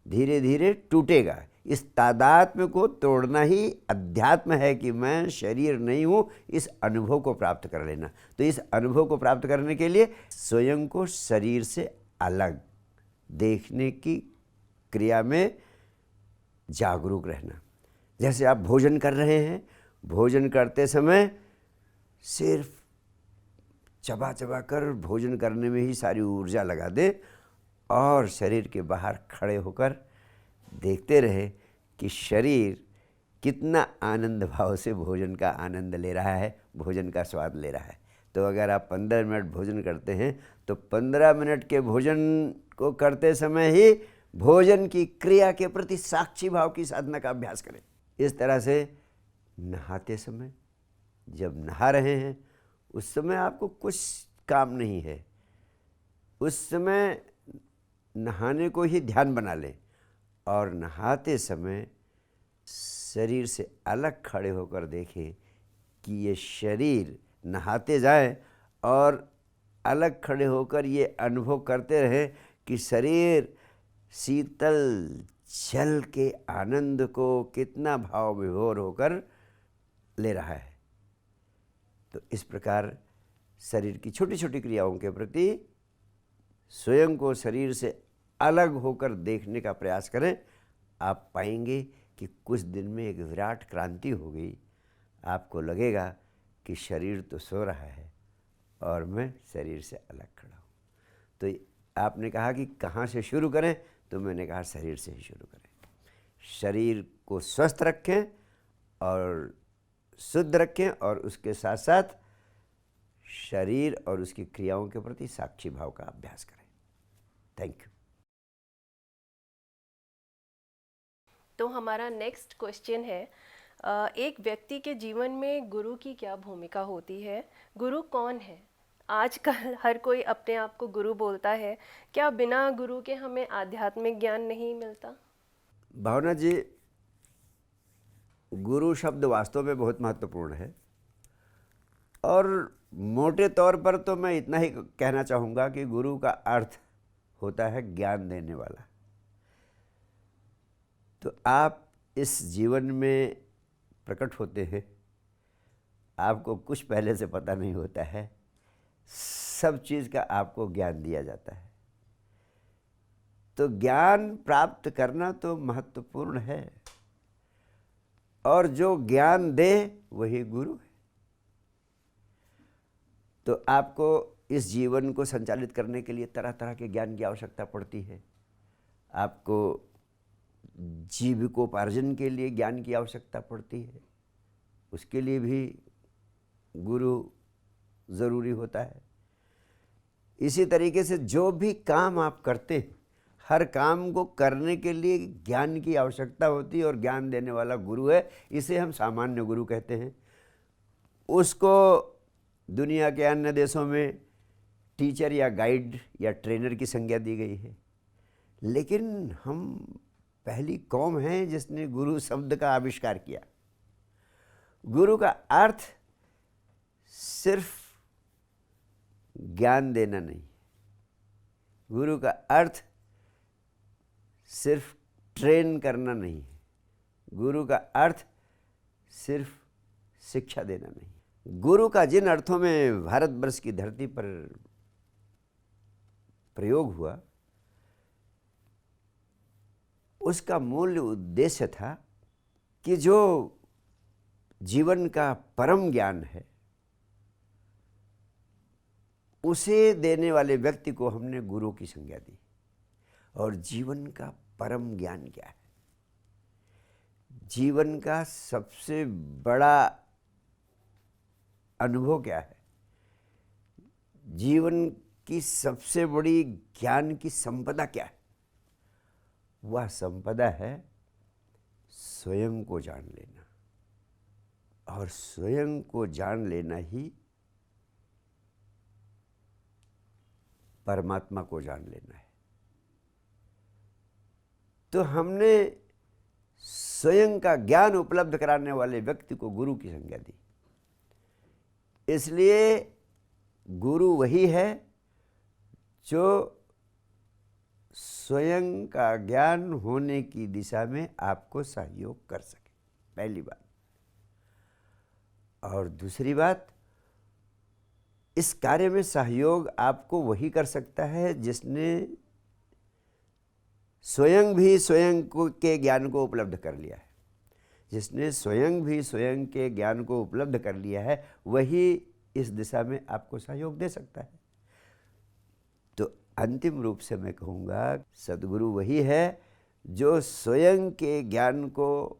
धीरे धीरे टूटेगा। इस तादात्म्य को तोड़ना ही अध्यात्म है कि मैं शरीर नहीं हूँ, इस अनुभव को प्राप्त कर लेना। तो इस अनुभव को प्राप्त करने के लिए स्वयं को शरीर से अलग देखने की क्रिया में जागरूक रहना। जैसे आप भोजन कर रहे हैं, भोजन करते समय सिर्फ चबा चबा कर भोजन करने में ही सारी ऊर्जा लगा दें और शरीर के बाहर खड़े होकर देखते रहे कि शरीर कितना आनंद भाव से भोजन का आनंद ले रहा है, भोजन का स्वाद ले रहा है। तो अगर आप 15 मिनट भोजन करते हैं तो 15 मिनट के भोजन को करते समय ही भोजन की क्रिया के प्रति साक्षी भाव की साधना का अभ्यास करें। इस तरह से नहाते समय, जब नहा रहे हैं उस समय आपको कुछ काम नहीं है, उस समय नहाने को ही ध्यान बना लें और नहाते समय शरीर से अलग खड़े होकर देखें कि ये शरीर, नहाते जाएं और अलग खड़े होकर ये अनुभव करते रहें कि शरीर शीतल जल के आनंद को कितना भाव विभोर होकर ले रहा है। तो इस प्रकार शरीर की छोटी छोटी क्रियाओं के प्रति स्वयं को शरीर से अलग होकर देखने का प्रयास करें। आप पाएंगे कि कुछ दिन में एक विराट क्रांति हो गई। आपको लगेगा कि शरीर तो सो रहा है और मैं शरीर से अलग खड़ा हूँ। तो आपने कहा कि कहाँ से शुरू करें, तो मैंने कहा शरीर से ही शुरू करें। शरीर को स्वस्थ रखें और शुद्ध रखें और उसके साथ साथ शरीर और उसकी क्रियाओं के प्रति साक्षी भाव का अभ्यास करें। Thank you. तो हमारा नेक्स्ट क्वेश्चन है, एक व्यक्ति के जीवन में गुरु की क्या भूमिका होती है? गुरु कौन है? आजकल हर कोई अपने आप को गुरु बोलता है। क्या बिना गुरु के हमें आध्यात्मिक ज्ञान नहीं मिलता? भावना जी, गुरु शब्द वास्तव में बहुत महत्वपूर्ण है और मोटे तौर पर तो मैं इतना ही कहना चाहूँगा कि गुरु का अर्थ होता है ज्ञान देने वाला। तो आप इस जीवन में प्रकट होते हैं आपको कुछ पहले से पता नहीं होता है, सब चीज़ का आपको ज्ञान दिया जाता है। तो ज्ञान प्राप्त करना तो महत्वपूर्ण है, और जो ज्ञान दे वही गुरु है। तो आपको इस जीवन को संचालित करने के लिए तरह तरह के ज्ञान की आवश्यकता पड़ती है। आपको जीविकोपार्जन के लिए ज्ञान की आवश्यकता पड़ती है, उसके लिए भी गुरु ज़रूरी होता है। इसी तरीके से जो भी काम आप करते हैं, हर काम को करने के लिए ज्ञान की आवश्यकता होती है, और ज्ञान देने वाला गुरु है। इसे हम सामान्य गुरु कहते हैं। उसको दुनिया के अन्य देशों में टीचर या गाइड या ट्रेनर की संज्ञा दी गई है, लेकिन हम पहली कौम है जिसने गुरु शब्द का आविष्कार किया। गुरु का अर्थ सिर्फ ज्ञान देना नहीं, गुरु का अर्थ सिर्फ ट्रेन करना नहीं है, गुरु का अर्थ सिर्फ शिक्षा देना नहीं। गुरु का जिन अर्थों में भारतवर्ष की धरती पर प्रयोग हुआ, उसका मूल उद्देश्य था कि जो जीवन का परम ज्ञान है, उसे देने वाले व्यक्ति को हमने गुरु की संज्ञा दी। और जीवन का परम ज्ञान क्या है? जीवन का सबसे बड़ा अनुभव क्या है? जीवन की सबसे बड़ी ज्ञान की संपदा क्या है? वह संपदा है स्वयं को जान लेना, और स्वयं को जान लेना ही परमात्मा को जान लेना है। तो हमने स्वयं का ज्ञान उपलब्ध कराने वाले व्यक्ति को गुरु की संज्ञा दी। इसलिए गुरु वही है जो स्वयं का ज्ञान होने की दिशा में आपको सहयोग कर सके, पहली बात। और दूसरी बात, इस कार्य में सहयोग आपको वही कर सकता है जिसने स्वयं भी स्वयं के ज्ञान को उपलब्ध कर लिया है। जिसने स्वयं भी स्वयं के ज्ञान को उपलब्ध कर लिया है, वही इस दिशा में आपको सहयोग दे सकता है। तो अंतिम रूप से मैं कहूँगा, सद्गुरु वही है जो स्वयं के ज्ञान को,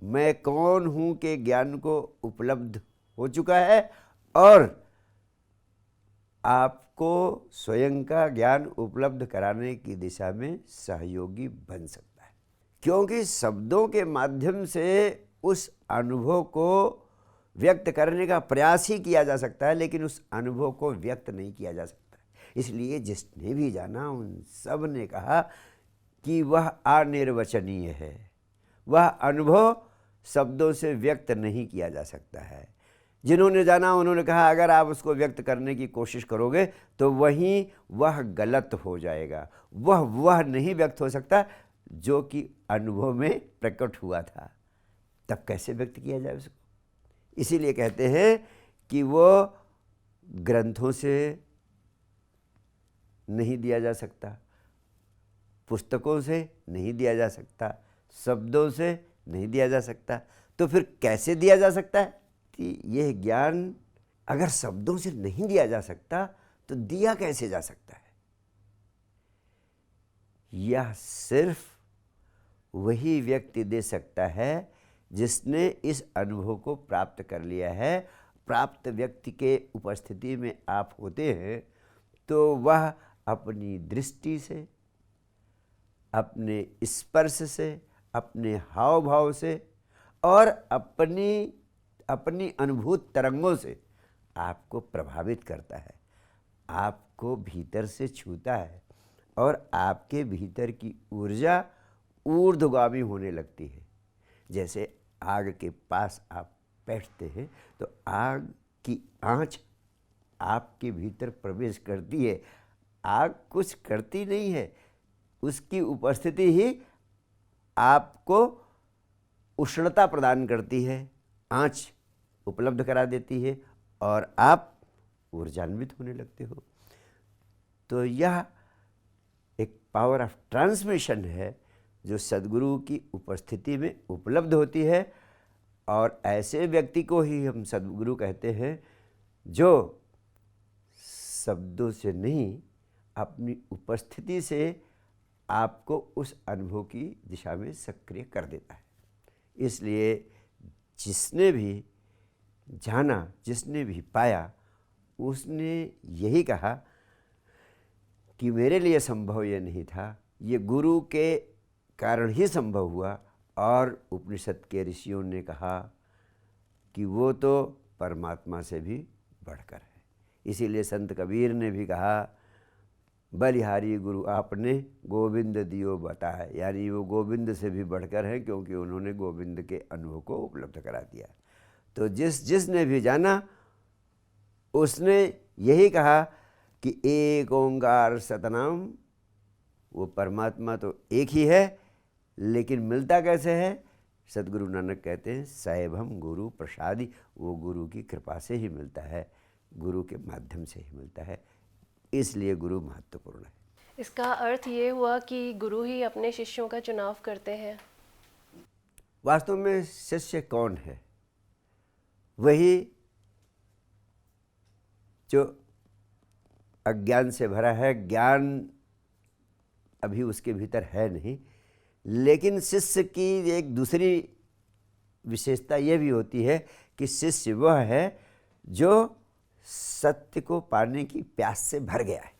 मैं कौन हूँ के ज्ञान को उपलब्ध हो चुका है, और आपको स्वयं का ज्ञान उपलब्ध कराने की दिशा में सहयोगी बन सकता है। क्योंकि शब्दों के माध्यम से उस अनुभव को व्यक्त करने का प्रयास ही किया जा सकता है, लेकिन उस अनुभव को व्यक्त नहीं किया जा सकता। इसलिए जिसने भी जाना उन सब ने कहा कि वह अनिर्वचनीय है, वह अनुभव शब्दों से व्यक्त नहीं किया जा सकता है। जिन्होंने जाना उन्होंने कहा अगर आप उसको व्यक्त करने की कोशिश करोगे तो वहीं वह गलत हो जाएगा, वह नहीं व्यक्त हो सकता जो कि अनुभव में प्रकट हुआ था। तब कैसे व्यक्त किया जाए उसको? इसीलिए कहते हैं कि वो ग्रंथों से नहीं दिया जा सकता, पुस्तकों से नहीं दिया जा सकता, शब्दों से नहीं दिया जा सकता। तो फिर कैसे दिया जा सकता है? कि यह ज्ञान अगर शब्दों से नहीं दिया जा सकता तो दिया कैसे जा सकता है? यह सिर्फ वही व्यक्ति दे सकता है जिसने इस अनुभव को प्राप्त कर लिया है। प्राप्त व्यक्ति के उपस्थिति में आप होते हैं तो वह अपनी दृष्टि से, अपने स्पर्श से, अपने हाव भाव से और अपनी अनुभूत तरंगों से आपको प्रभावित करता है, आपको भीतर से छूता है, और आपके भीतर की ऊर्जा ऊर्ध्वगामी होने लगती है। जैसे आग के पास आप बैठते हैं तो आग की आंच आपके भीतर प्रवेश करती है। आग कुछ करती नहीं है, उसकी उपस्थिति ही आपको उष्णता प्रदान करती है, आंच उपलब्ध करा देती है और आप ऊर्जान्वित होने लगते हो। तो यह एक पावर ऑफ ट्रांसमिशन है जो सद्गुरु की उपस्थिति में उपलब्ध होती है, और ऐसे व्यक्ति को ही हम सद्गुरु कहते हैं जो शब्दों से नहीं, अपनी उपस्थिति से आपको उस अनुभव की दिशा में सक्रिय कर देता है। इसलिए जिसने भी जाना, जिसने भी पाया, उसने यही कहा कि मेरे लिए संभव ये नहीं था, ये गुरु के कारण ही संभव हुआ। और उपनिषद के ऋषियों ने कहा कि वो तो परमात्मा से भी बढ़कर है। इसीलिए संत कबीर ने भी कहा, बलिहारी गुरु आपने गोविंद दियो बताए, यानी वो गोविंद से भी बढ़कर हैं, क्योंकि उन्होंने गोविंद के अनुभव को उपलब्ध करा दिया। तो जिसने भी जाना उसने यही कहा कि एक ओंकार सतनाम, वो परमात्मा तो एक ही है, लेकिन मिलता कैसे है? सद्गुरु नानक कहते हैं साहेबम गुरु प्रसादी, वो गुरु की कृपा से ही मिलता है, गुरु के माध्यम से ही मिलता है। इसलिए गुरु महत्वपूर्ण है। इसका अर्थ ये हुआ कि गुरु ही अपने शिष्यों का चुनाव करते हैं। वास्तव में शिष्य कौन है? वही जो अज्ञान से भरा है, ज्ञान अभी उसके भीतर है नहीं। लेकिन शिष्य की एक दूसरी विशेषता यह भी होती है कि शिष्य वह है जो सत्य को पाने की प्यास से भर गया है।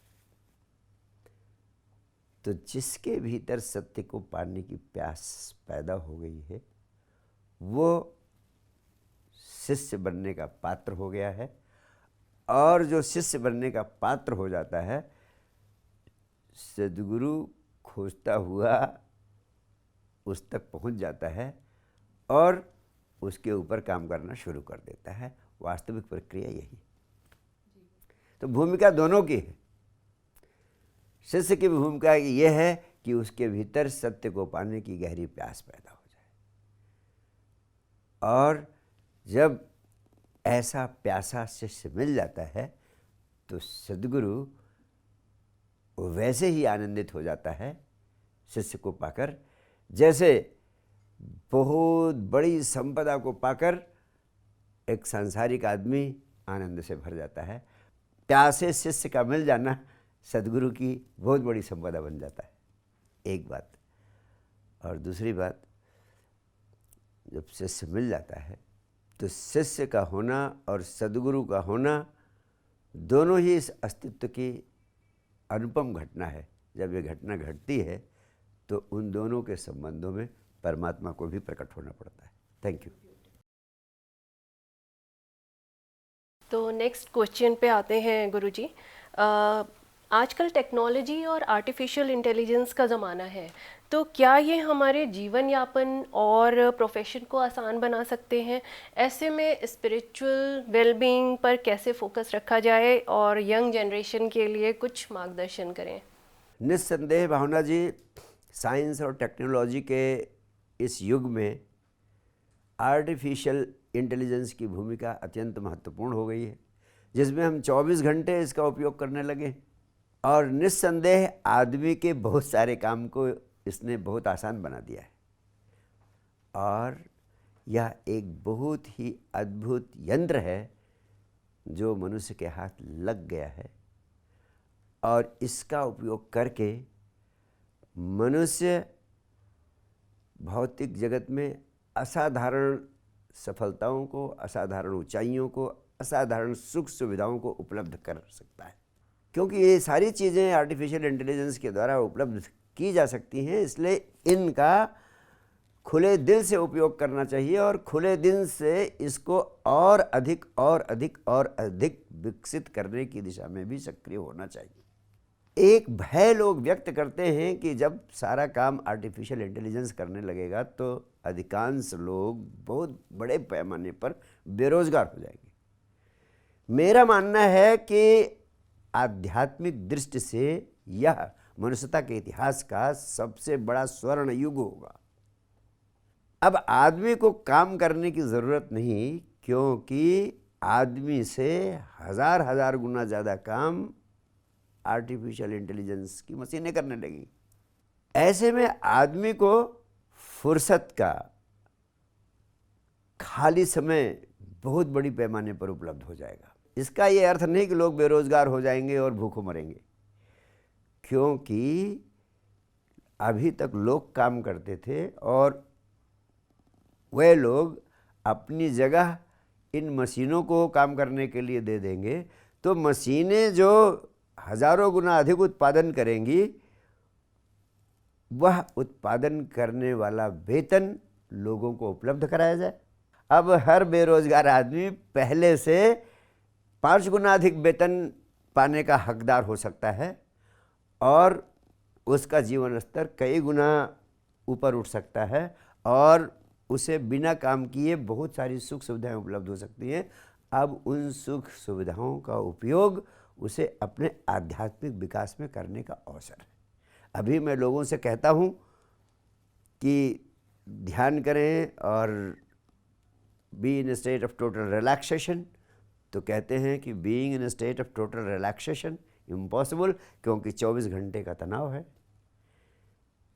तो जिसके भीतर सत्य को पाने की प्यास पैदा हो गई है, वो शिष्य बनने का पात्र हो गया है। और जो शिष्य बनने का पात्र हो जाता है, सद्गुरु खोजता हुआ उस तक पहुंच जाता है और उसके ऊपर काम करना शुरू कर देता है। वास्तविक प्रक्रिया यही। तो भूमिका दोनों की है। शिष्य की भूमिका यह है कि उसके भीतर सत्य को पाने की गहरी प्यास पैदा हो जाए, और जब ऐसा प्यासा शिष्य मिल जाता है तो सद्गुरु वैसे ही आनंदित हो जाता है शिष्य को पाकर, जैसे बहुत बड़ी संपदा को पाकर एक सांसारिक आदमी आनंद से भर जाता है। प्यासे शिष्य का मिल जाना सद्गुरु की बहुत बड़ी संपदा बन जाता है। एक बात। और दूसरी बात, जब शिष्य मिल जाता है तो शिष्य का होना और सद्गुरु का होना दोनों ही इस अस्तित्व की अनुपम घटना है। जब ये घटना घटती है तो उन दोनों के संबंधों में परमात्मा को भी प्रकट होना पड़ता है। Thank you. तो नेक्स्ट क्वेश्चन पे आते हैं गुरुजी। आजकल टेक्नोलॉजी और आर्टिफिशियल इंटेलिजेंस का ज़माना है, तो क्या ये हमारे जीवन यापन और प्रोफेशन को आसान बना सकते हैं? ऐसे में स्पिरिचुअल वेलबींग पर कैसे फोकस रखा जाए और यंग जनरेशन के लिए कुछ मार्गदर्शन करें? निस्संदेह भावना जी, साइंस और टेक्नोलॉजी के इस युग में आर्टिफिशियल इंटेलिजेंस की भूमिका अत्यंत महत्वपूर्ण हो गई है, जिसमें हम 24 घंटे इसका उपयोग करने लगे। और निस्संदेह आदमी के बहुत सारे काम को इसने बहुत आसान बना दिया है। और यह एक बहुत ही अद्भुत यंत्र है जो मनुष्य के हाथ लग गया है, और इसका उपयोग करके मनुष्य भौतिक जगत में असाधारण सफलताओं को, असाधारण ऊंचाइयों को, असाधारण सुख सुविधाओं को उपलब्ध कर सकता है। क्योंकि ये सारी चीज़ें आर्टिफिशियल इंटेलिजेंस के द्वारा उपलब्ध की जा सकती हैं, इसलिए इनका खुले दिल से उपयोग करना चाहिए और खुले दिल से इसको और अधिक और अधिक और अधिक विकसित करने की दिशा में भी सक्रिय होना चाहिए। एक भय लोग व्यक्त करते हैं कि जब सारा काम आर्टिफिशियल इंटेलिजेंस करने लगेगा तो अधिकांश लोग बहुत बड़े पैमाने पर बेरोजगार हो जाएंगे। मेरा मानना है कि आध्यात्मिक दृष्टि से यह मनुष्यता के इतिहास का सबसे बड़ा स्वर्ण युग होगा। अब आदमी को काम करने की ज़रूरत नहीं, क्योंकि आदमी से हजार हजार गुना ज़्यादा काम आर्टिफिशियल इंटेलिजेंस की मशीनें करने लगी। ऐसे में आदमी को फुर्सत का, खाली समय बहुत बड़ी पैमाने पर उपलब्ध हो जाएगा। इसका ये अर्थ नहीं कि लोग बेरोजगार हो जाएंगे और भूखों मरेंगे, क्योंकि अभी तक लोग काम करते थे और वे लोग अपनी जगह इन मशीनों को काम करने के लिए दे देंगे, तो मशीनें जो हजारों गुना अधिक उत्पादन करेंगी, वह उत्पादन करने वाला वेतन लोगों को उपलब्ध कराया जाए। अब हर बेरोजगार आदमी पहले से 5 गुना अधिक वेतन पाने का हकदार हो सकता है और उसका जीवन स्तर कई गुना ऊपर उठ सकता है और उसे बिना काम किए बहुत सारी सुख सुविधाएं उपलब्ध हो सकती हैं। अब उन सुख सुविधाओं का उपयोग उसे अपने आध्यात्मिक विकास में करने का अवसर है। अभी मैं लोगों से कहता हूँ कि ध्यान करें और be in state of total relaxation, तो कहते हैं कि being in state of total relaxation impossible, क्योंकि 24 घंटे का तनाव है।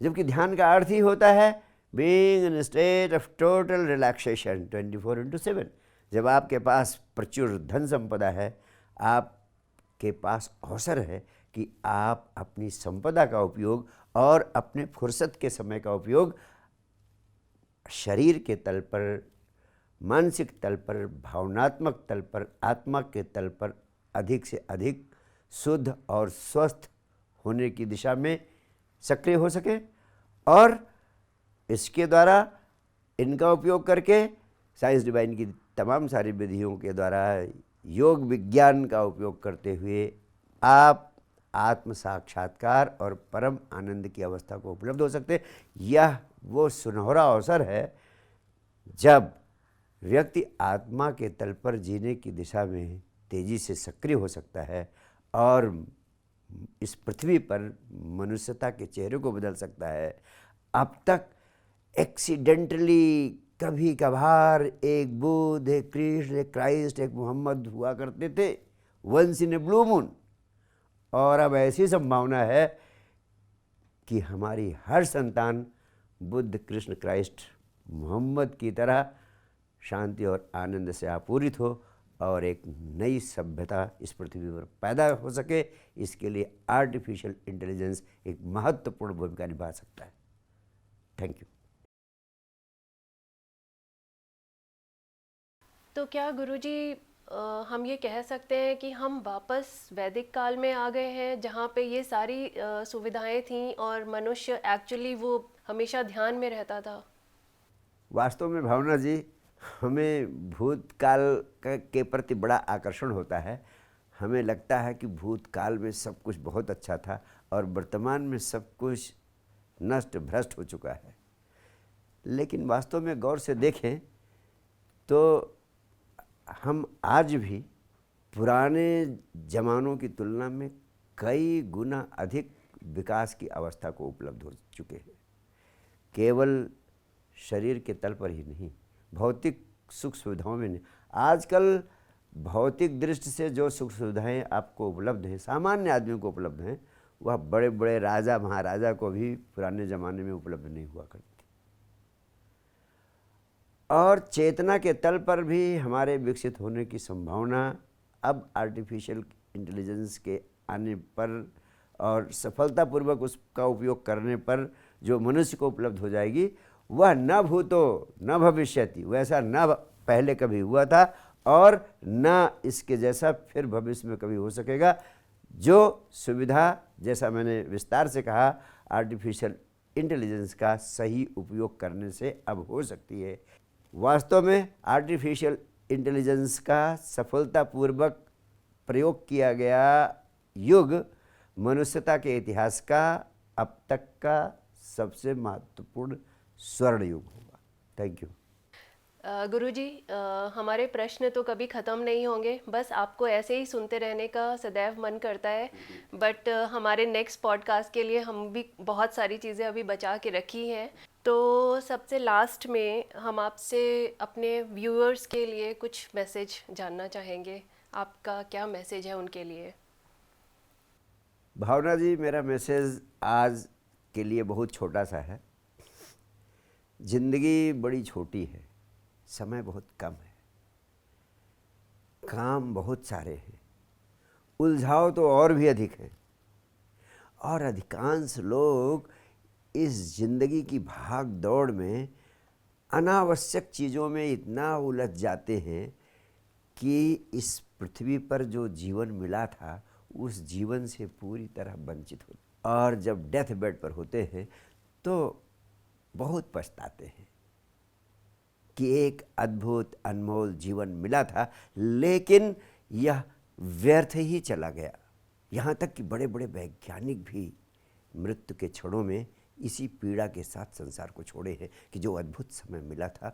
जबकि ध्यान का अर्थ ही होता है being in state of total relaxation 24/7। जब आपके पास प्रचुर धन संपदा है, आपके पास अवसर है कि आप अपनी संपदा का उपयोग और अपने फुर्सत के समय का उपयोग शरीर के तल पर, मानसिक तल पर, भावनात्मक तल पर, आत्मा के तल पर अधिक से अधिक शुद्ध और स्वस्थ होने की दिशा में सक्रिय हो सके। और इसके द्वारा, इनका उपयोग करके साइंस डिवाइन की तमाम सारी विधियों के द्वारा, योग विज्ञान का उपयोग करते हुए आप आत्म साक्षात्कार और परम आनंद की अवस्था को उपलब्ध हो सकते। यह वो सुनहरा अवसर है जब व्यक्ति आत्मा के तल पर जीने की दिशा में तेजी से सक्रिय हो सकता है और इस पृथ्वी पर मनुष्यता के चेहरे को बदल सकता है। अब तक एक्सीडेंटली कभी कभार एक बुद्ध, एक कृष्ण, एक क्राइस्ट, एक मोहम्मद हुआ करते थे, once in a blue moon. और अब ऐसी संभावना है कि हमारी हर संतान बुद्ध, कृष्ण, क्राइस्ट, मोहम्मद की तरह शांति और आनंद से आपूरित हो और एक नई सभ्यता इस पृथ्वी पर पैदा हो सके। इसके लिए आर्टिफिशियल इंटेलिजेंस एक महत्वपूर्ण भूमिका निभा सकता है। Thank you. तो क्या गुरुजी हम ये कह सकते हैं कि हम वापस वैदिक काल में आ गए हैं, जहाँ पे ये सारी सुविधाएं थीं और मनुष्य एक्चुअली वो हमेशा ध्यान में रहता था? वास्तव में भावना जी, हमें भूतकाल के प्रति बड़ा आकर्षण होता है। हमें लगता है कि भूतकाल में सब कुछ बहुत अच्छा था और वर्तमान में सब कुछ नष्ट भ्रष्ट हो चुका है। लेकिन वास्तव में गौर से देखें तो हम आज भी पुराने ज़मानों की तुलना में कई गुना अधिक विकास की अवस्था को उपलब्ध हो चुके हैं। केवल शरीर के तल पर ही नहीं, भौतिक सुख सुविधाओं में नहीं। आजकल भौतिक दृष्टि से जो सुख सुविधाएं आपको उपलब्ध हैं, सामान्य आदमी को उपलब्ध हैं, वह बड़े बड़े राजा महाराजा को भी पुराने ज़माने में उपलब्ध नहीं हुआ करती। और चेतना के तल पर भी हमारे विकसित होने की संभावना अब आर्टिफिशियल इंटेलिजेंस के आने पर और सफलतापूर्वक उसका उपयोग करने पर जो मनुष्य को उपलब्ध हो जाएगी, वह न भूतो न भविष्यति, वैसा न पहले कभी हुआ था और न इसके जैसा फिर भविष्य में कभी हो सकेगा। जो सुविधा, जैसा मैंने विस्तार से कहा, आर्टिफिशियल इंटेलिजेंस का सही उपयोग करने से अब हो सकती है। वास्तव में आर्टिफिशियल इंटेलिजेंस का सफलतापूर्वक प्रयोग किया गया युग मनुष्यता के इतिहास का अब तक का सबसे महत्वपूर्ण स्वर्ण युग होगा। Thank you. गुरुजी, हमारे प्रश्न तो कभी ख़त्म नहीं होंगे, बस आपको ऐसे ही सुनते रहने का सदैव मन करता है। बट हमारे नेक्स्ट पॉडकास्ट के लिए हम भी बहुत सारी चीज़ें अभी बचा के रखी हैं। तो सबसे लास्ट में हम आपसे अपने व्यूअर्स के लिए कुछ मैसेज जानना चाहेंगे। आपका क्या मैसेज है उनके लिए? भावना जी, मेरा मैसेज आज के लिए बहुत छोटा सा है। जिंदगी बड़ी छोटी है, समय बहुत कम है, काम बहुत सारे हैं, उलझाव तो और भी अधिक है, और अधिकांश लोग इस जिंदगी की भाग दौड़ में अनावश्यक चीज़ों में इतना उलझ जाते हैं कि इस पृथ्वी पर जो जीवन मिला था उस जीवन से पूरी तरह वंचित होते, और जब डेथ बेड पर होते हैं तो बहुत पछताते हैं कि एक अद्भुत अनमोल जीवन मिला था लेकिन यह व्यर्थ ही चला गया। यहाँ तक कि बड़े बड़े वैज्ञानिक भी मृत्यु के क्षणों में इसी पीड़ा के साथ संसार को छोड़े हैं कि जो अद्भुत समय मिला था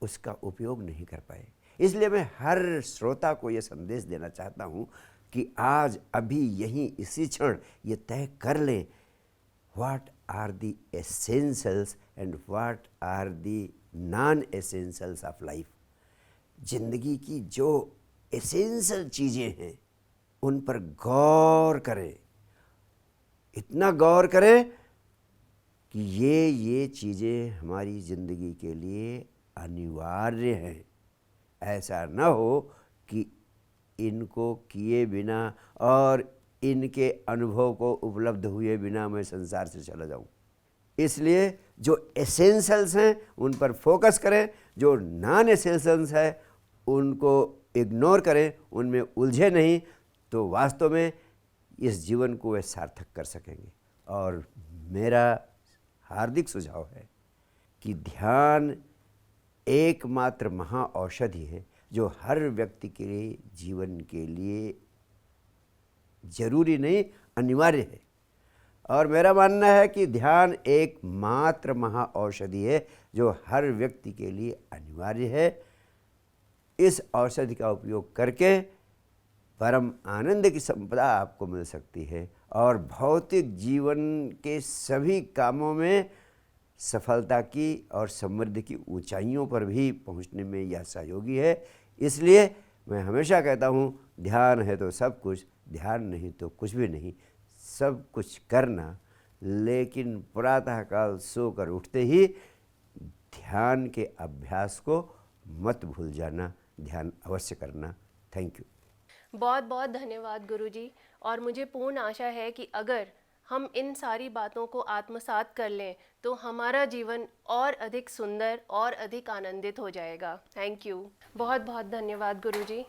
उसका उपयोग नहीं कर पाए। इसलिए मैं हर श्रोता को यह संदेश देना चाहता हूँ कि आज अभी यहीं इसी क्षण ये तय कर लें, what are the essentials and what are the non essentials of life. जिंदगी की जो एसेंशियल चीज़ें हैं उन पर गौर करें, इतना गौर करें कि ये चीज़ें हमारी ज़िंदगी के लिए अनिवार्य हैं। ऐसा न हो कि इनको किए बिना और इनके अनुभव को उपलब्ध हुए बिना मैं संसार से चला जाऊं। इसलिए जो एसेंशियल्स हैं उन पर फोकस करें, जो नॉन एसेंशियल्स हैं उनको इग्नोर करें, उनमें उलझे नहीं, तो वास्तव में इस जीवन को वे सार्थक कर सकेंगे। और मेरा हार्दिक सुझाव है कि ध्यान एकमात्र महा औषधि है जो हर व्यक्ति के लिए जीवन के लिए जरूरी नहीं, अनिवार्य है। और मेरा मानना है कि ध्यान एकमात्र महा औषधि है जो हर व्यक्ति के लिए अनिवार्य है। इस औषधि का उपयोग करके परम आनंद की संपदा आपको मिल सकती है और भौतिक जीवन के सभी कामों में सफलता की और समृद्धि की ऊंचाइयों पर भी पहुंचने में यह सहयोगी है। इसलिए मैं हमेशा कहता हूँ, ध्यान है तो सब कुछ, ध्यान नहीं तो कुछ भी नहीं। सब कुछ करना, लेकिन प्रातःकाल सोकर उठते ही ध्यान के अभ्यास को मत भूल जाना, ध्यान अवश्य करना। Thank you. बहुत बहुत धन्यवाद गुरुजी। और मुझे पूर्ण आशा है कि अगर हम इन सारी बातों को आत्मसात कर लें तो हमारा जीवन और अधिक सुंदर और अधिक आनंदित हो जाएगा। थैंक यू, बहुत बहुत धन्यवाद गुरुजी।